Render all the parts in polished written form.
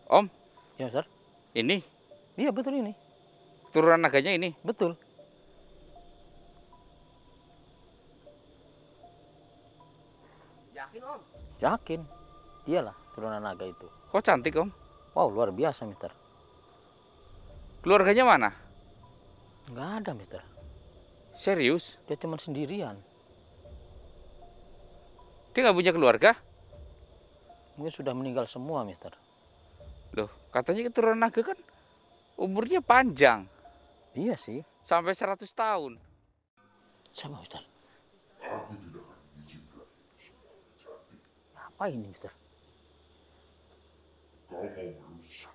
Om, Ya, Mister. ini Iya, betul ini. turunan naganya ini. Betul. Yakin Om? Yakin. Iyalah turunan naga itu. Kok cantik, Om? Wow, luar biasa, Mister. Keluarganya mana? Nggak ada, Mister. Serius? Dia cuma sendirian. Dia nggak punya keluarga? Mungkin sudah meninggal semua, Mister. Loh, katanya keturunan naga kan umurnya panjang. Iya sih. Sampai 100 tahun. Sama, Mister. Aku tidak akan mengizinkan Apa ini, Mister? kau mau merusak.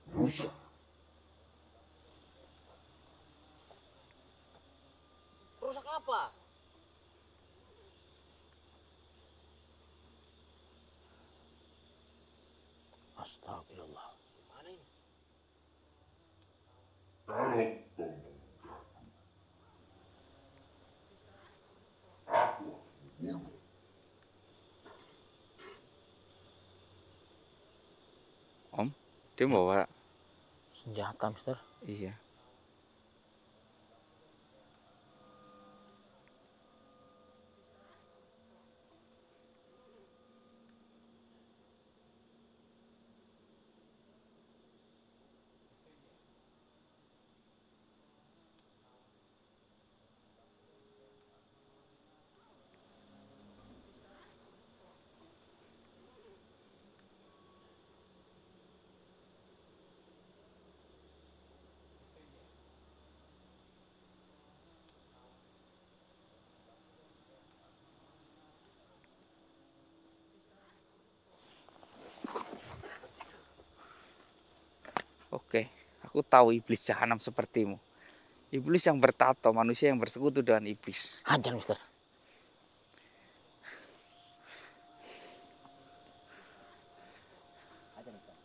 Merusak. Rusak apa? Astagfirullah. Mana ini? Kalau kau mau mengganggu, aku akan membunuh. Om, dia bawa. Senjata, Mister. Iya. Oke, aku tahu iblis jahanam sepertimu. Iblis yang bertato, manusia yang bersekutu dengan iblis. Hajar, Mister. Aja nih, Pak.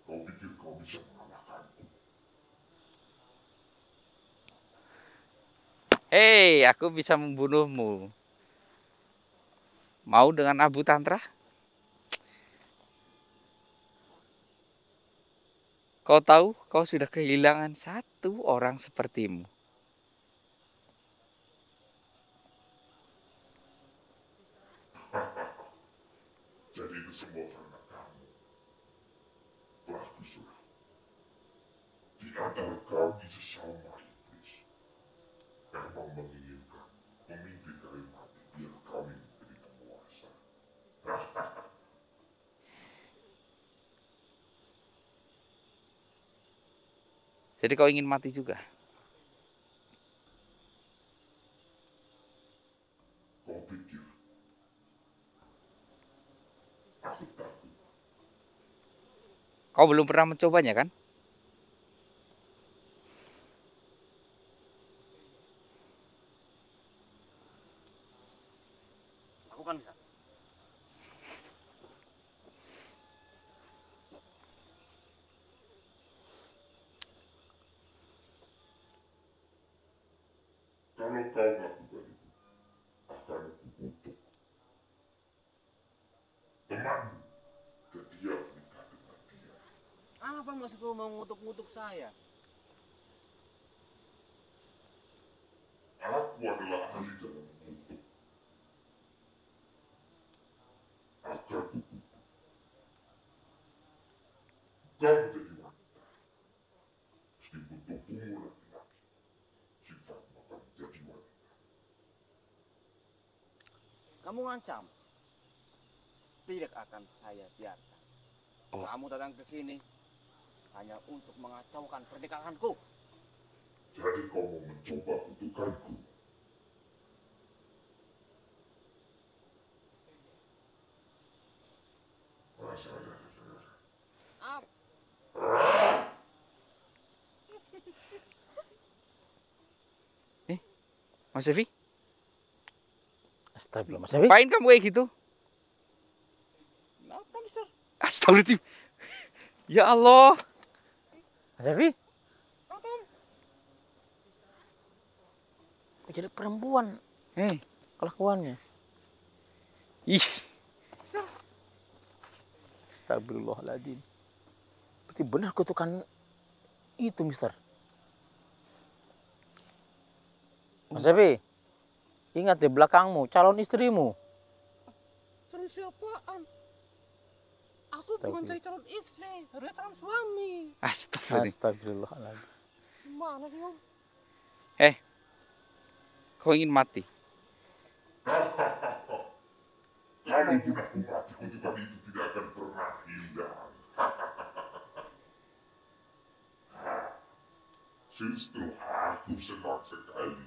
Kau pikir kau bisa mengalahkanku? Hei, aku bisa membunuhmu. Mau dengan Abu Tantra? Kau tahu, kau sudah kehilangan satu orang sepertimu. Jadi itu semua karena kamu. Telah kusuruh. Di antara kami sesama iblis, memang menginginkan memimpin dari mati biar kami menjadi penguasa. Jadi kau ingin mati juga? Kau pikir aku takut? Kau belum pernah mencobanya kan? Lakukan bisa. Kalau kau melakukan itu, akan kukutuk. Temanmu, dan dia menikah dengan dia. Apa maksudmu mau ngutuk-ngutuk saya? Aku adalah ahli dalam mengutuk. Akan kukutuk. Kau menjadi wanita. Meskipun tubuhmu laki-laki, sifatmu akan menjadi wanita. Kamu ngancam. Tidak akan saya biarkan. Oh. Kamu datang ke sini hanya untuk mengacaukan pernikahanku. Jadi kau mau mencoba kutukanku? Apa? Mas Evi, Astagfirullah, Mas Evi. ngapain kamu kayak gitu? Kenapa, Mister? Astagfirullahaladzim. Ya Allah. Mas Evi. Jadi perempuan kelakuannya. Ih, Astagfirullahaladzim. Berarti benar kutukan itu, Mister. Mas Epi, ingat di belakangmu calon istrimu. Calon siapaan? Aku bukan cari calon istri, harusnya calon suami. astagfirullah. Astagfirullahaladzim. Gimana sih, Om? Kau ingin mati? Kalaupun aku mati, kutukan itu tidak akan pernah hilang. Justru aku senang sekali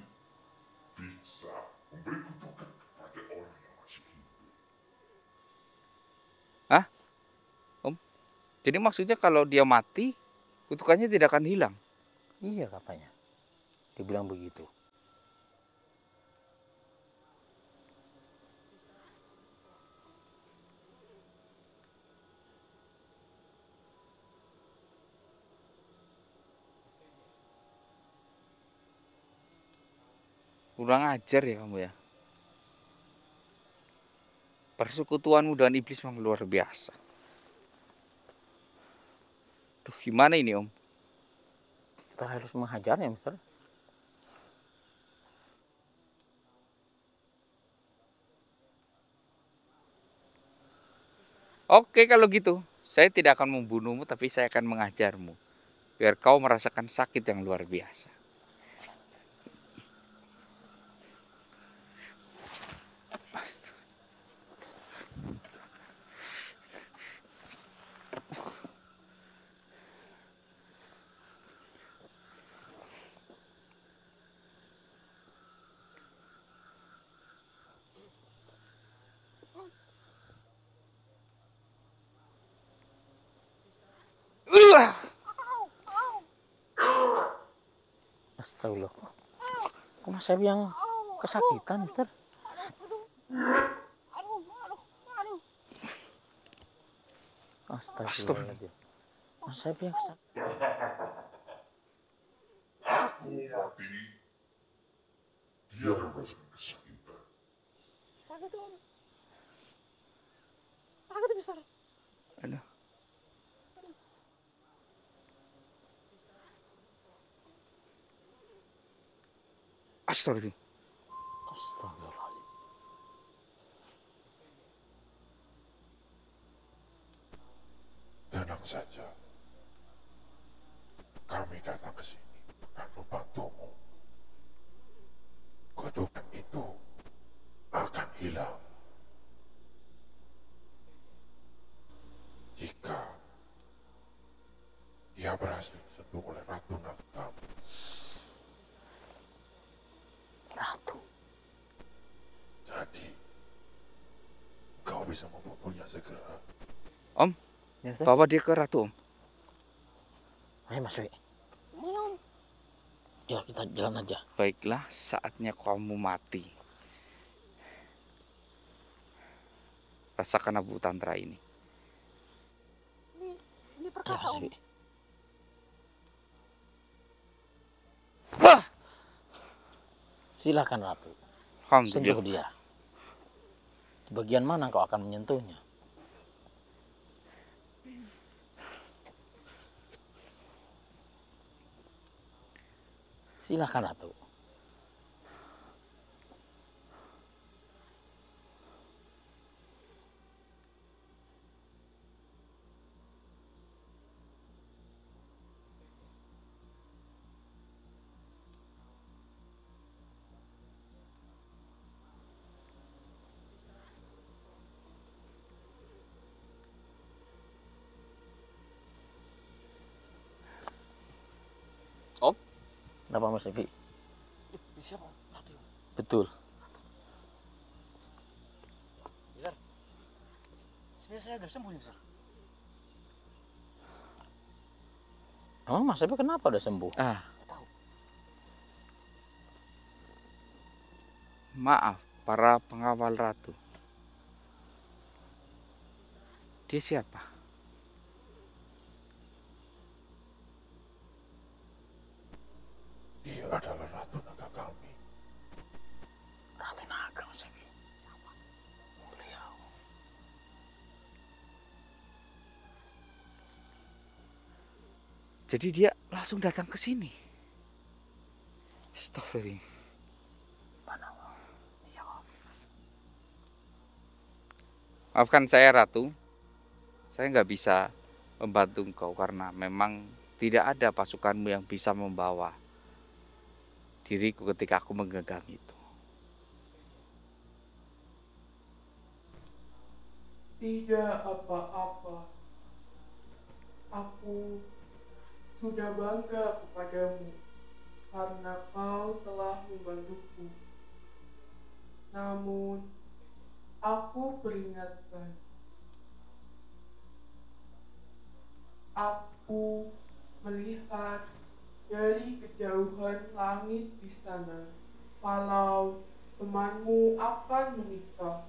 bisa memberi kutukan kepada orang yang masih hidup. Jadi maksudnya kalau dia mati, kutukannya tidak akan hilang. Iya katanya. Dibilang begitu. Kurang ajar ya kamu ya. Persekutuanmu dengan iblis memang luar biasa. Duh, gimana ini Om? Kita harus menghajarnya, Mister. Oke kalau gitu, saya tidak akan membunuhmu tapi saya akan mengajarmu. Biar kau merasakan sakit yang luar biasa. Astagfirullah. Kok Mas Epi yang kesakitan, Mister? Aduh. Astagfirullahaladzim. Mas Epi yang kesakitan. Aku mati, dia akan merasakan kesakitan. Sakit, Om. Sakit besar. Aduh. Astagfirullah. Astagfirullahaladzim. Tenang saja. Kami datang ke sini akan membantumu. Kutukan itu akan hilang jika dia berhasil disentuh oleh Ratu Nakam. Ratu. Jadi, kau bisa membunuhnya segera. Om, Ya, Mister? bawa dia ke Ratu Om. Ayo Mas Epi. Mana, Om? Ya kita jalan aja. Baiklah, saatnya kamu mati. Rasakan abu tantra ini. Ini Ayo perkasa, Mas Om. Epi. Wah, Silakan Ratu. Sentuh alhamdulillah. dia. Di bagian mana kau akan menyentuhnya? Silakan Ratu. Kenapa Mas Epi? Siapa, Om? Ratu. Betul. Besar. Sebenarnya saya udah sembuh nih, besar. Emang Mas Epi kenapa udah sembuh? Ah, Nggak tahu. maaf para pengawal Ratu. Dia siapa? Dia adalah Ratu Naga kami. Jadi dia langsung datang ke sini. Astagfirullah. Mana? Ya. Maafkan saya Ratu. Saya nggak bisa membantu engkau karena memang tidak ada pasukanmu yang bisa membawa diriku ketika aku menggenggam itu. Tidak apa-apa. Aku sudah bangga kepadamu karena kau telah membantuku. Namun, aku peringatkan. Aku melihat dari kejauhan langit di sana kalau temanmu akan menikah.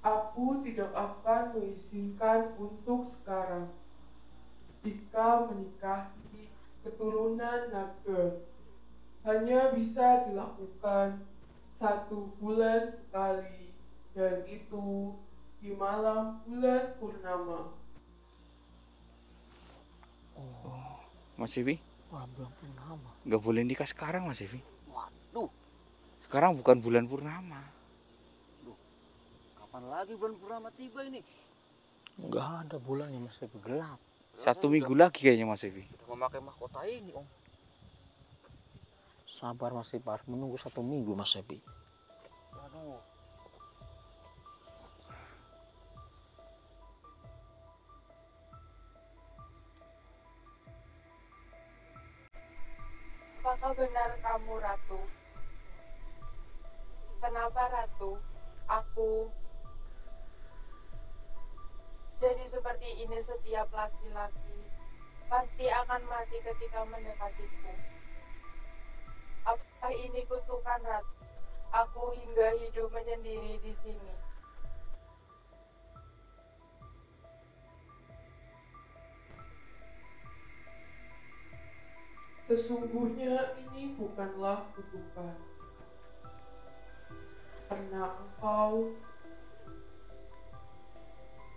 Aku tidak akan mengizinkan untuk sekarang. Jika menikahi keturunan naga, hanya bisa dilakukan 1 bulan sekali, dan itu di malam bulan purnama. Mas Evi, Wah, bulan purnama. nggak boleh nikah sekarang Mas Evi. Waduh, Sekarang bukan bulan purnama. Kapan lagi bulan purnama tiba ini? nggak ada bulannya masih gelap. 1 minggu lagi kayaknya Mas Evi. Sudah memakai mahkota ini, Om. Sabar masih harus menunggu 1 minggu Mas Evi. Waduh. Apakah benar kamu Ratu? Kenapa Ratu? Aku jadi seperti ini setiap laki-laki pasti akan mati ketika mendekatiku. Apakah ini kutukan Ratu? Aku hingga hidup menyendiri di sini. Sesungguhnya ini bukanlah kutukan, karena engkau,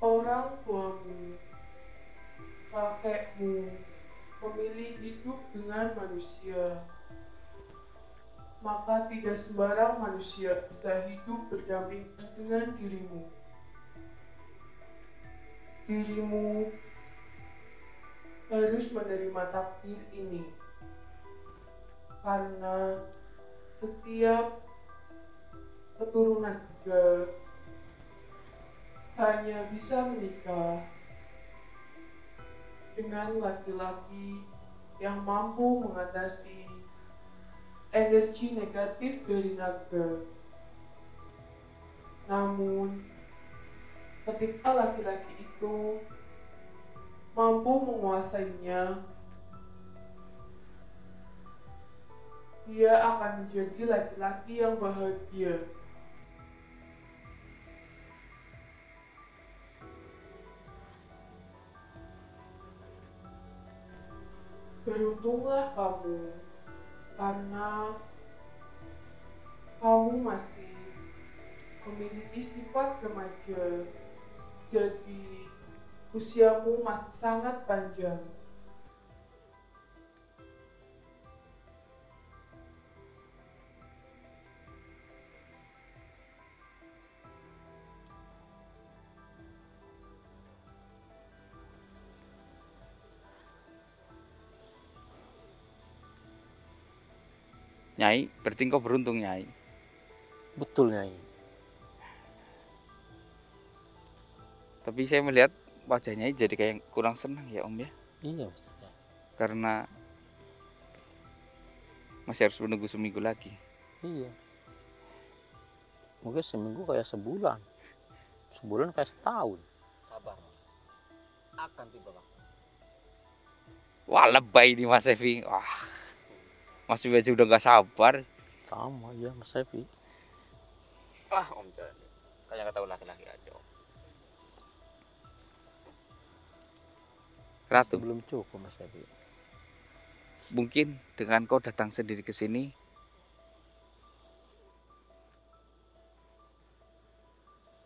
orang tuamu, kakekmu, memilih hidup dengan manusia. Maka tidak sembarang manusia bisa hidup berdampingan dengan dirimu. Dirimu harus menerima takdir ini. Karena setiap keturunan naga hanya bisa menikah dengan laki-laki yang mampu mengatasi energi negatif dari naga. Namun, ketika laki-laki itu mampu menguasainya, dia akan menjadi laki-laki yang bahagia. Beruntunglah kamu, karena kamu masih memiliki sifat remaja, jadi usiamu masih sangat panjang. Nyai, berarti engkau beruntung Nyai. Betul Nyai. Tapi saya melihat wajah Nyai jadi kayak kurang senang ya Om ya. Iya Ustaz. Karena masih harus menunggu seminggu lagi. Iya. Mungkin seminggu kayak sebulan. Sebulan kayak setahun. Sabar, Mas. Akan tiba waktu. Wah lebay ini Mas Evi. Wah, Mas Evi aja udah gak sabar. Sama ya Mas Evi. Om Jani. Kayak nggak tahu laki-laki aja, Om. Ratu, Belum cukup Mas Evi. mungkin dengan kau datang sendiri ke sini,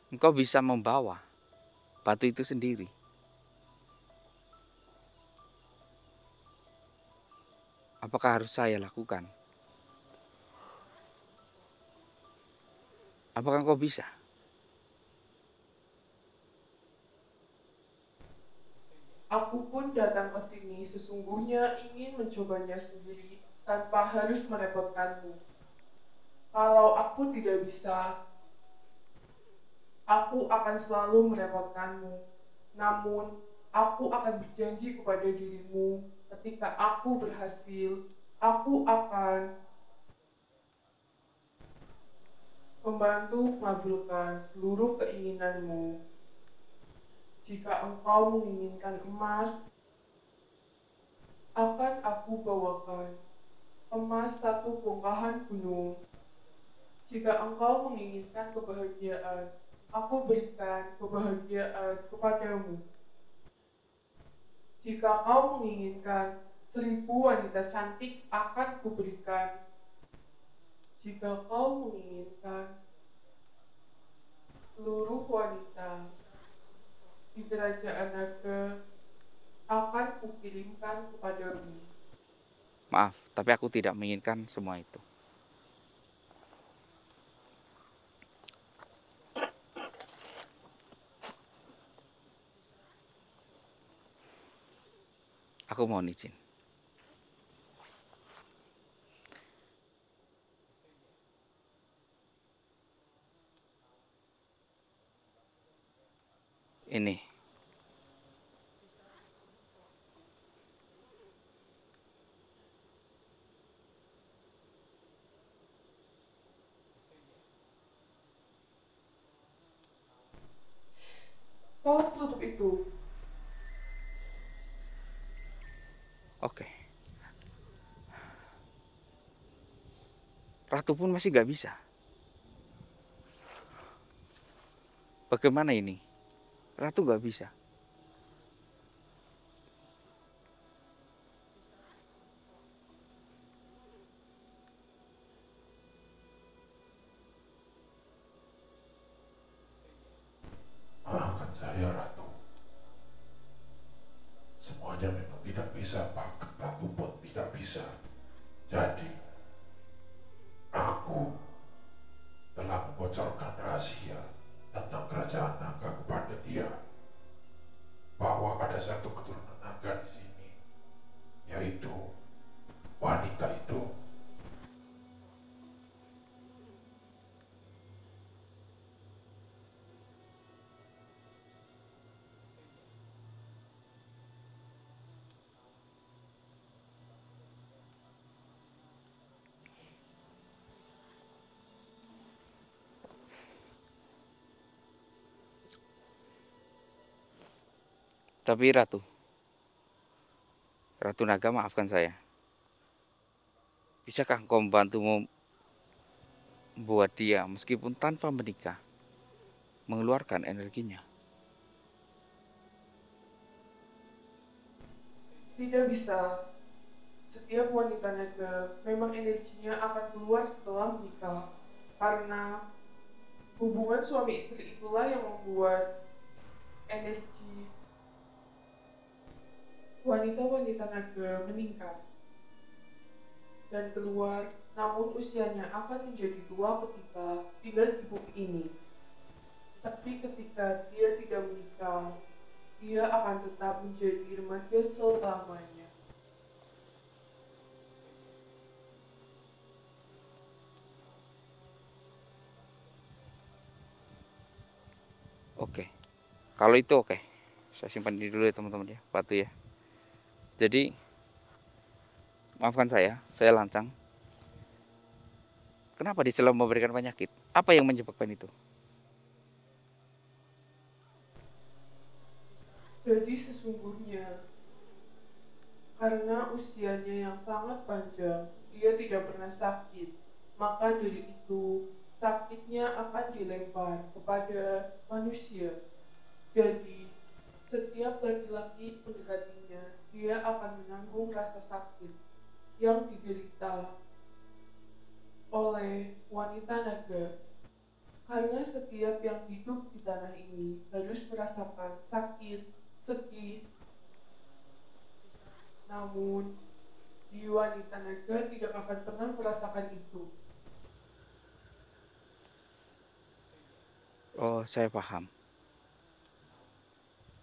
engkau bisa membawa batu itu sendiri. Apakah harus saya lakukan? Apakah kau bisa? Aku pun datang ke sini sesungguhnya ingin mencobanya sendiri tanpa harus merepotkanmu. Kalau aku tidak bisa, aku akan selalu merepotkanmu. Namun, aku akan berjanji kepada dirimu ketika aku berhasil, aku akan membantu mengabulkan seluruh keinginanmu. Jika engkau menginginkan emas, akan aku bawakan emas 1 bongkahan gunung. Jika engkau menginginkan kebahagiaan, aku berikan kebahagiaan kepadamu. Jika kau menginginkan 1000 wanita cantik, akan kuberikan. Jika kau menginginkan seluruh wanita di kerajaan naga, akan kukirimkan kepadamu. Maaf, tapi aku tidak menginginkan semua itu. Aku mohon izin. Ini. Tolong tutup itu. Oke. Ratu pun masih gak bisa. Bagaimana ini? Ratu gak bisa. Maafkan saya, Ratu. Semuanya memang tidak bisa, bahkan Ratu pun tidak bisa. Jadi, aku telah membocorkan rahasia tentang kerajaan naga kepada dia. Bahwa ada satu keturunan naga di sini, yaitu wanita itu. Tapi Ratu Naga, maafkan saya. Bisakah engkau membantu membuat dia meskipun tanpa menikah mengeluarkan energinya? Tidak bisa. Setiap wanita naga memang energinya akan keluar setelah menikah. Karena hubungan suami istri itulah yang membuat energi wanita-wanita naga meningkat dan keluar, namun usianya akan menjadi tua ketika tinggal di bumi ini. Tapi ketika dia tidak menikah, dia akan tetap menjadi remaja selamanya. Oke. Kalau itu oke. Saya simpan ini dulu ya teman-teman ya, batu ya. Jadi maafkan saya lancang. Kenapa dia selalu memberikan penyakit? Apa yang menyebabkan itu? Jadi sesungguhnya karena usianya yang sangat panjang, dia tidak pernah sakit. Maka dari itu sakitnya akan dilempar kepada manusia. Jadi setiap laki-laki mendekatinya, dia akan menanggung rasa sakit yang diderita oleh wanita naga. Karena setiap yang hidup di tanah ini harus merasakan sakit, sedih. Namun, Di wanita naga tidak akan pernah merasakan itu. Oh, saya paham.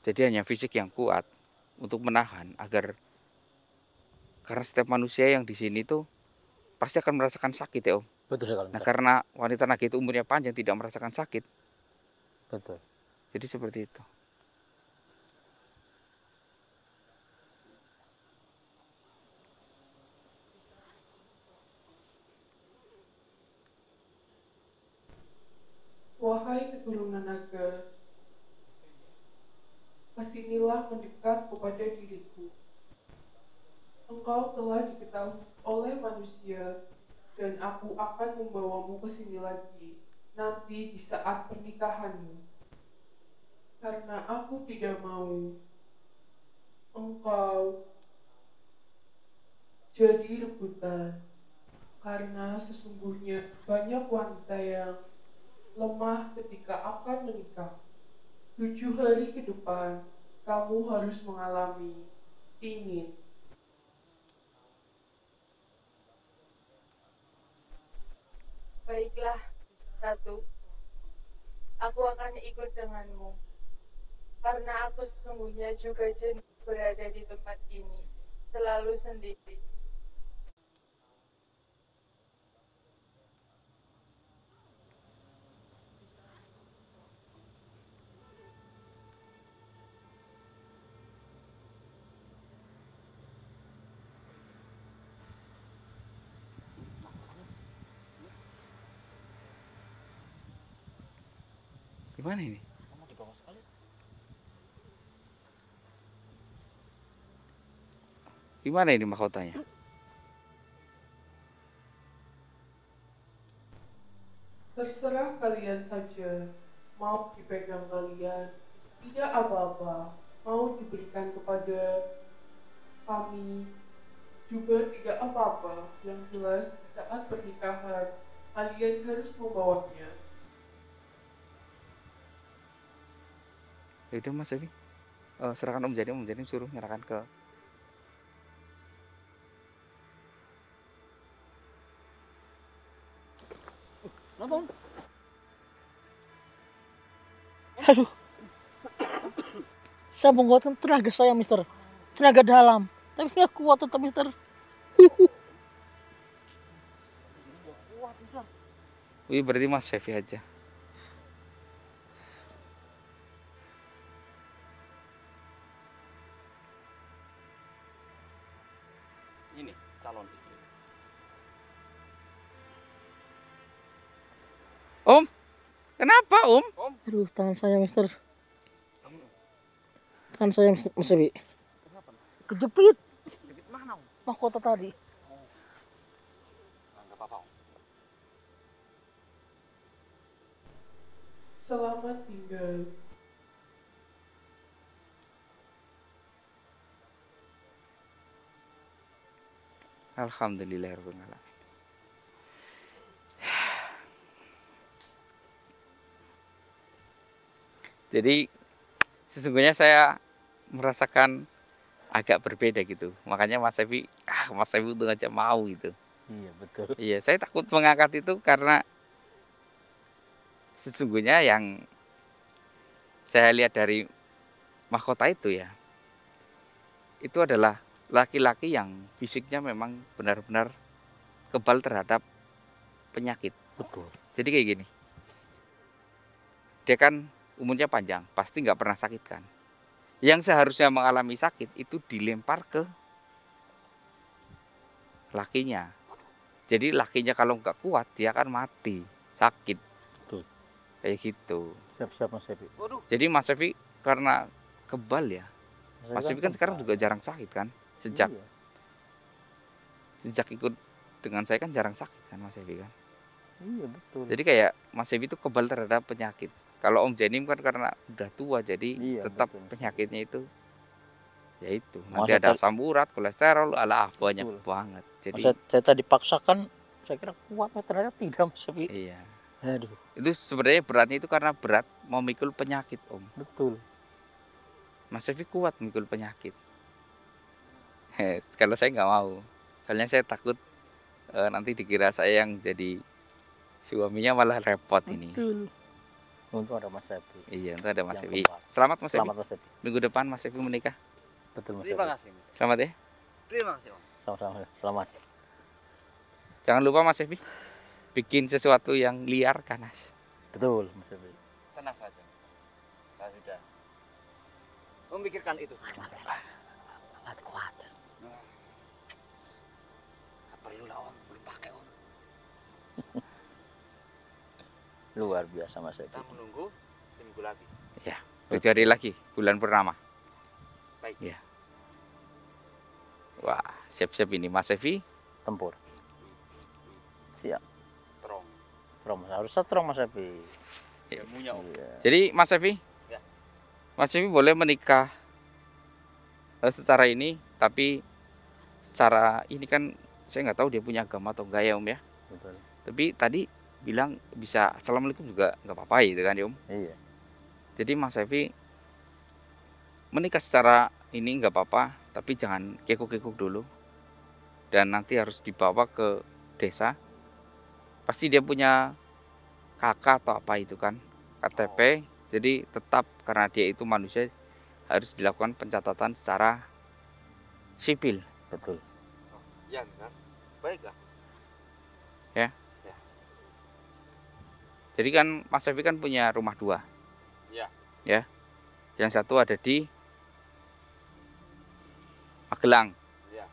Jadi hanya fisik yang kuat untuk menahan agar, karena setiap manusia yang di sini tuh pasti akan merasakan sakit ya Om. Betul sekali, Nah Mister. karena wanita naga itu umurnya panjang tidak merasakan sakit, Betul. jadi seperti itu. Wahai keturunan naga, kesinilah mendekat kepada diriku. Engkau telah diketahui oleh manusia, dan aku akan membawamu ke sini lagi, nanti di saat pernikahanmu. Karena aku tidak mau engkau jadi rebutan, karena sesungguhnya banyak wanita yang lemah ketika akan menikah. 7 hari ke depan, kamu harus mengalami ini. Baiklah, Ratu. Aku akan ikut denganmu. Karena aku sesungguhnya juga jenuh berada di tempat ini, selalu sendiri. Gimana ini? Kamu di bawah sekali. Gimana ini mahkotanya? Terserah kalian saja, mau dipegang kalian, tidak apa-apa, mau diberikan kepada kami, juga tidak apa-apa. Yang jelas, saat pernikahan, kalian harus membawanya. Ya udah Mas Evi, serahkan Om Jadim suruh nyerahkan ke Kenapa, Om? Aduh. Saya menguatkan tenaga saya, Mister. Tenaga dalam. Tapi nggak kuat tetap, Mister. Wih, berarti Mas Evi aja. Ini calon istri. Om, kenapa Om? Aduh, tangan saya, Mister. Tangan saya, Mas Ebi. Kejepit. Dikit mana, Om? Mahkota tadi. Enggak apa-apa, Om. Selamat tinggal. Alhamdulillahirabbil alamin. Jadi sesungguhnya saya merasakan agak berbeda gitu. Makanya Mas Evi untung aja mau gitu. Iya, betul. Iya, saya takut mengangkat itu karena sesungguhnya yang saya lihat dari mahkota itu ya, itu adalah laki-laki yang fisiknya memang benar-benar kebal terhadap penyakit. Betul. Jadi kayak gini, dia kan umurnya panjang, pasti nggak pernah sakit kan. Yang seharusnya mengalami sakit itu dilempar ke lakinya. Jadi lakinya kalau nggak kuat dia akan mati, sakit. Betul. Kayak gitu. Siap-siap, Mas Ebi. Jadi Mas Evi karena kebal ya. Mas Evi kan sekarang juga jarang sakit kan. Sejak ikut dengan saya kan jarang sakit kan Mas Evi kan. Iya, betul. Jadi kayak Mas Evi itu kebal terhadap penyakit. Kalau Om Janim kan karena udah tua jadi Iya, tetap betul, Mas. penyakitnya itu ya itu. Masa Nanti ada asam urat, kolesterol, ala banyak Betul. banget. Jadi saya tadi paksakan, saya kira kuat, ternyata tidak, Mas Ebi. iya. Aduh, Itu sebenarnya beratnya itu karena berat memikul penyakit Om. betul. Mas Evi kuat memikul penyakit. Kalau saya nggak mau. Soalnya saya takut nanti dikira saya yang jadi suaminya malah repot ini. Betul. Untung ada Mas Epi. Iya, itu ada Mas Yang Epi. keempat. Selamat Mas Epi. Selamat Mas Epi. Minggu depan Mas Epi menikah. Betul Mas Terima Epi. kasih, Mas. Selamat ya. Terima kasih, Om. Sama-sama. Selamat. Jangan lupa Mas Epi bikin sesuatu yang liar ganas. Betul Mas Epi. Tenang saja. Saya sudah memikirkan itu semua. Kuat. Nggak perlu lah, Om. Belum pakai, Om. Luar biasa Mas Epi. Kita menunggu seminggu lagi. Ya, 7 hari lagi bulan purnama. Baik. Ya. Wah, siap-siap ini Mas Epi. Tempur. Siap. Strong. Strong. Harus strong Mas Epi. Ilmunya, Om. Iya. Jadi Mas Epi, Ya. Mas Epi boleh menikah secara ini, tapi secara ini kan saya nggak tahu dia punya agama atau enggak ya Om ya. Betul. Tapi tadi bilang bisa assalamualaikum juga nggak apa-apa gitu kan ya Om. Iya. Jadi Mas Epi menikah secara ini nggak apa-apa, tapi jangan kekuk-kekuk dulu. Dan nanti harus dibawa ke desa. Pasti dia punya kakak atau apa itu kan, KTP. Jadi tetap karena dia itu manusia harus dilakukan pencatatan secara sipil. Betul. Ya, benar. Baiklah. Jadi kan Mas Epi kan punya rumah 2. Ya. Ya. Yang satu ada di Magelang. Ya.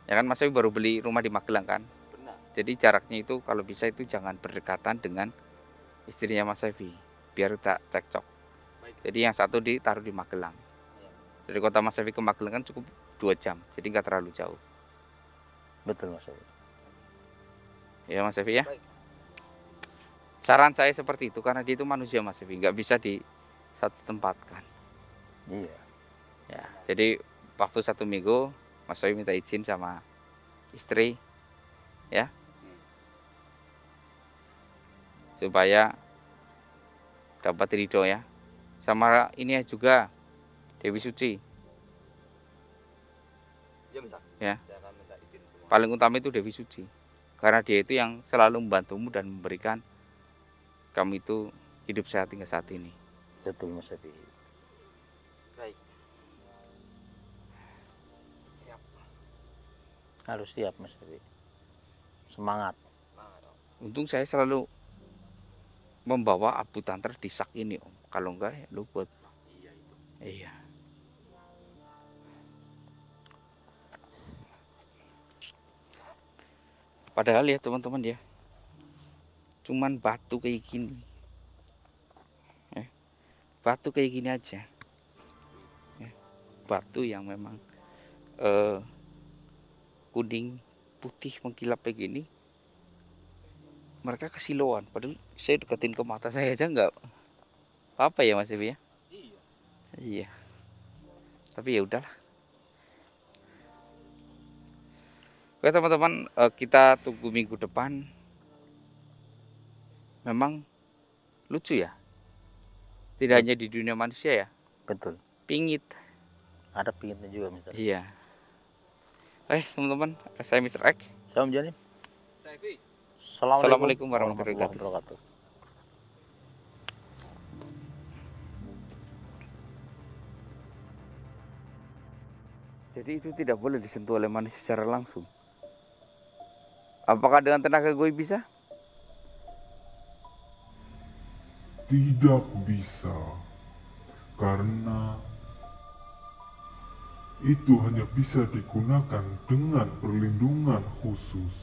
Ya kan Mas Epi baru beli rumah di Magelang kan. Benar. Jadi jaraknya itu kalau bisa itu jangan berdekatan dengan istrinya Mas Epi, biar tak cekcok. Baik. Jadi yang satu ditaruh di Magelang. Ya. Dari kota Mas Epi ke Magelang kan cukup 2 jam, jadi nggak terlalu jauh. Betul Mas Epi. Ya Mas Epi ya. Baik. Saran saya seperti itu karena dia itu manusia Mas Epi, nggak bisa di satu tempat kan. Iya. Ya, jadi waktu 1 minggu Mas Epi minta izin sama istri, ya, supaya dapat ridho ya. Sama ini juga Dewi Suci. Ya, besar. Ya. Saya akan minta izin semua. Paling utama itu Dewi Suci, karena dia itu yang selalu membantumu dan memberikan kamu itu hidup sehat hingga saat ini. Betul Mas Epi. Baik. Siap. Harus siap Mas Epi. Semangat. Semangat, Om. Untung saya selalu membawa Abu Tantra di sak ini Om. Kalau enggak ya luput. Iya itu. Iya. Padahal ya teman-teman ya, cuman batu kayak gini, batu kayak gini aja, batu yang memang kuning putih mengkilap kayak gini, mereka kesilauan. Padahal saya deketin ke mata saya aja nggak apa ya Mas Evi ya. Iya. Iya. Tapi ya udahlah. Oke teman-teman, kita tunggu minggu depan. Memang lucu ya. Tidak hanya di dunia manusia ya. Betul. Pingit. Ada pingitnya juga Mister. Iya. Teman-teman, saya Mr. X. Saya Om Jani. Saya Fi. Assalamualaikum warahmatullahi wabarakatuh. Jadi itu tidak boleh disentuh oleh manusia secara langsung. Apakah dengan tenaga gue bisa? Tidak bisa, karena itu hanya bisa digunakan dengan perlindungan khusus.